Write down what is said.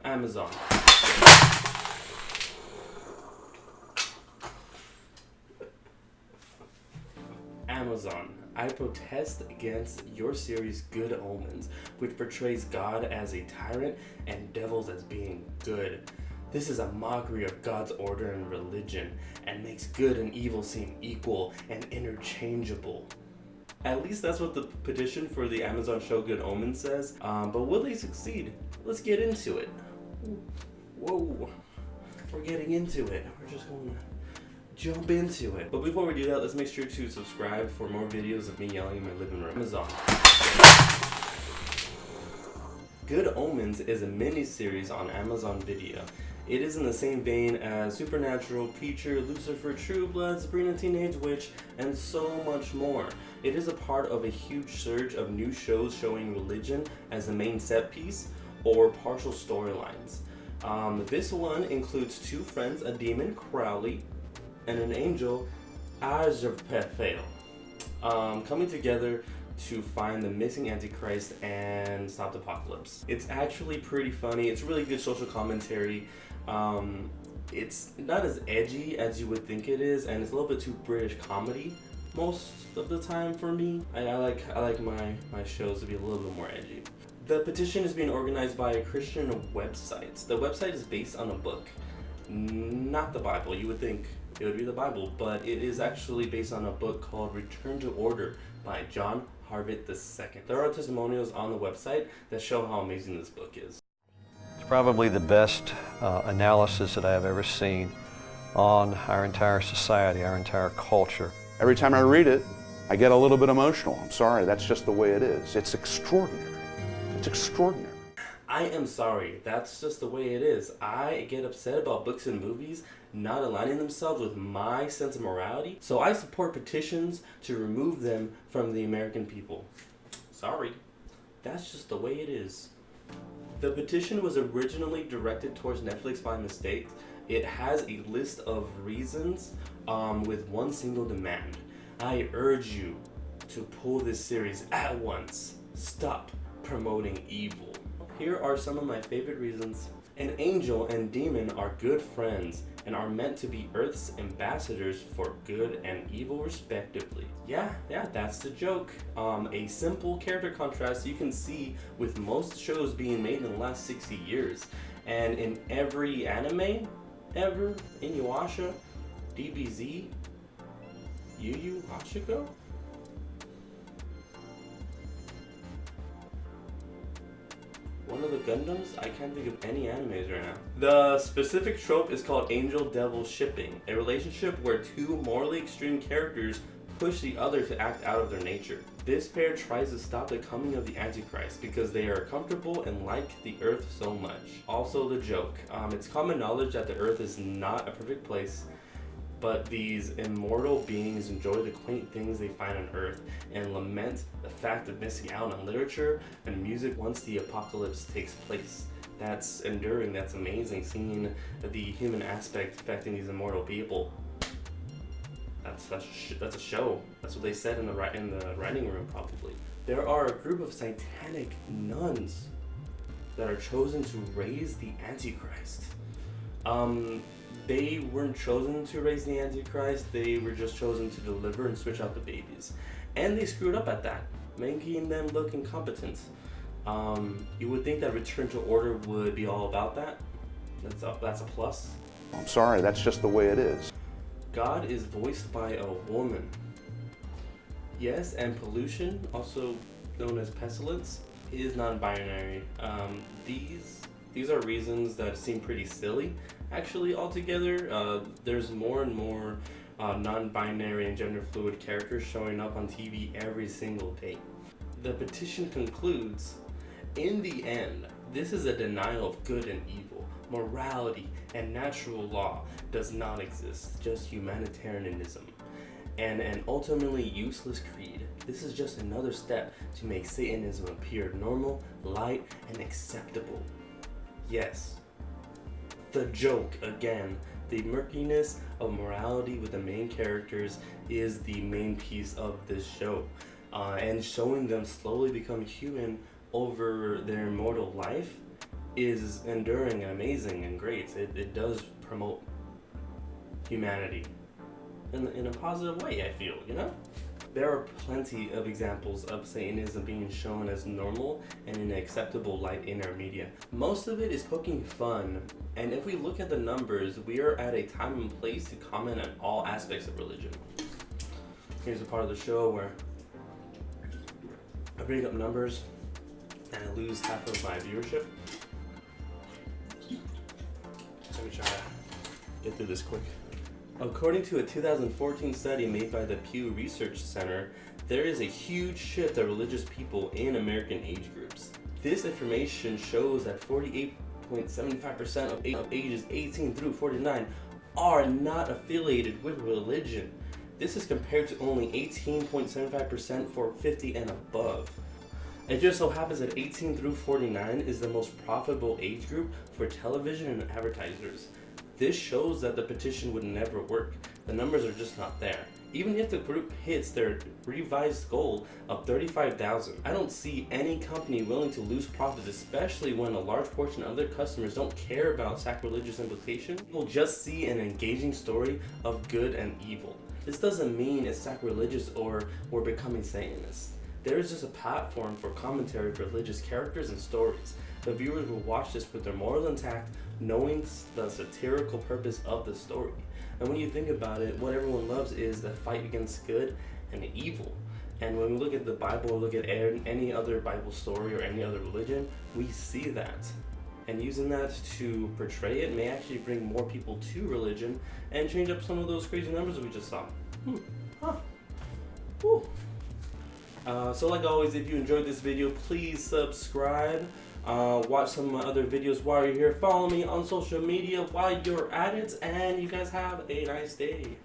Amazon. Amazon, I protest against your series Good Omens, which portrays God as a tyrant and devils as being good. This is a mockery of God's order and religion, and makes good and evil seem equal and interchangeable. At least that's what the petition for the Amazon show Good Omens says. But will they succeed? Let's get into it. Whoa, we're getting into it. We're just going to jump into it. But before we do that, let's make sure to subscribe for more videos of me yelling in my living room. Amazon. Good Omens is a mini-series on Amazon Video. It is in the same vein as Supernatural, Preacher, Lucifer, True Blood, Sabrina Teenage Witch, and so much more. It is a part of a huge surge of new shows showing religion as the main set piece or partial storylines. This one includes two friends, a demon, Crowley, and an angel, Azrael, coming together to find the missing Antichrist and stop the apocalypse. It's actually pretty funny. It's really good social commentary. It's not as edgy as you would think it is, and it's a little bit too British comedy most of the time for me. I like my shows to be a little bit more edgy. The petition is being organized by a Christian website. The website is based on a book, not the Bible. You would think it would be the Bible, but it is actually based on a book called Return to Order by John Harvett II. There are testimonials on the website that show how amazing this book is. It's probably the best analysis that I have ever seen on our entire society, our entire culture. Every time I read it, I get a little bit emotional. I'm sorry, that's just the way it is. It's extraordinary. It's extraordinary. I am sorry, that's just the way it is. I get upset about books and movies not aligning themselves with my sense of morality, so I support petitions to remove them from the American people. Sorry, that's just the way it is. The petition was originally directed towards Netflix by mistake. It has a list of reasons with one single demand. I urge you to pull this series at once. Stop promoting evil. Here are some of my favorite reasons. An angel and demon are good friends and are meant to be Earth's ambassadors for good and evil respectively. Yeah, that's the joke. A simple character contrast you can see with most shows being made in the last 60 years. And in every anime ever, Inuyasha, DBZ, Yu Yu Hakusho, one of the Gundams? I can't think of any animes right now. The specific trope is called angel-devil shipping, a relationship where two morally extreme characters push the other to act out of their nature. This pair tries to stop the coming of the Antichrist because they are comfortable and like the Earth so much. Also the joke. It's common knowledge that the Earth is not a perfect place, but these immortal beings enjoy the quaint things they find on Earth and lament the fact of missing out on literature and music once the apocalypse takes place. That's enduring, that's amazing, seeing the human aspect affecting these immortal people. That's a show. That's what they said in the writing room, probably. There are a group of satanic nuns that are chosen to raise the Antichrist. They weren't chosen to raise the Antichrist, they were just chosen to deliver and switch out the babies. And they screwed up at that, making them look incompetent. You would think that Return to Order would be all about that. That's a plus. I'm sorry, that's just the way it is. God is voiced by a woman. Yes, and pollution, also known as pestilence, is non-binary. These are reasons that seem pretty silly. Actually, altogether, there's more and more non-binary and gender-fluid characters showing up on TV every single day. The petition concludes, in the end, this is a denial of good and evil. Morality and natural law does not exist, just humanitarianism. And an ultimately useless creed. This is just another step to make Satanism appear normal, light, and acceptable. Yes. The joke, again, the murkiness of morality with the main characters is the main piece of this show. And showing them slowly become human over their immortal life is enduring and amazing and great. It does promote humanity in a positive way, I feel, you know? There are plenty of examples of Satanism being shown as normal and in an acceptable light in our media. Most of it is poking fun, and if we look at the numbers, we are at a time and place to comment on all aspects of religion. Here's a part of the show where I bring up numbers and I lose half of my viewership. Let me try to get through this quick. According to a 2014 study made by the Pew Research Center, there is a huge shift of religious people in American age groups. This information shows that 48.75% of ages 18 through 49 are not affiliated with religion. This is compared to only 18.75% for 50 and above. It just so happens that 18 through 49 is the most profitable age group for television and advertisers. This shows that the petition would never work. The numbers are just not there. Even if the group hits their revised goal of 35,000, I don't see any company willing to lose profits, especially when a large portion of their customers don't care about sacrilegious implication. We'll just see an engaging story of good and evil. This doesn't mean it's sacrilegious or we're becoming Satanists. There is just a platform for commentary of religious characters and stories. The viewers will watch this with their morals intact, knowing the satirical purpose of the story. And when you think about it, what everyone loves is the fight against good and evil. And when we look at the Bible, look at any other Bible story or any other religion, we see that. And using that to portray it may actually bring more people to religion and change up some of those crazy numbers we just saw. So like always, if you enjoyed this video, please subscribe. Watch some of my other videos while you're here. Follow me on social media while you're at it, and you guys have a nice day.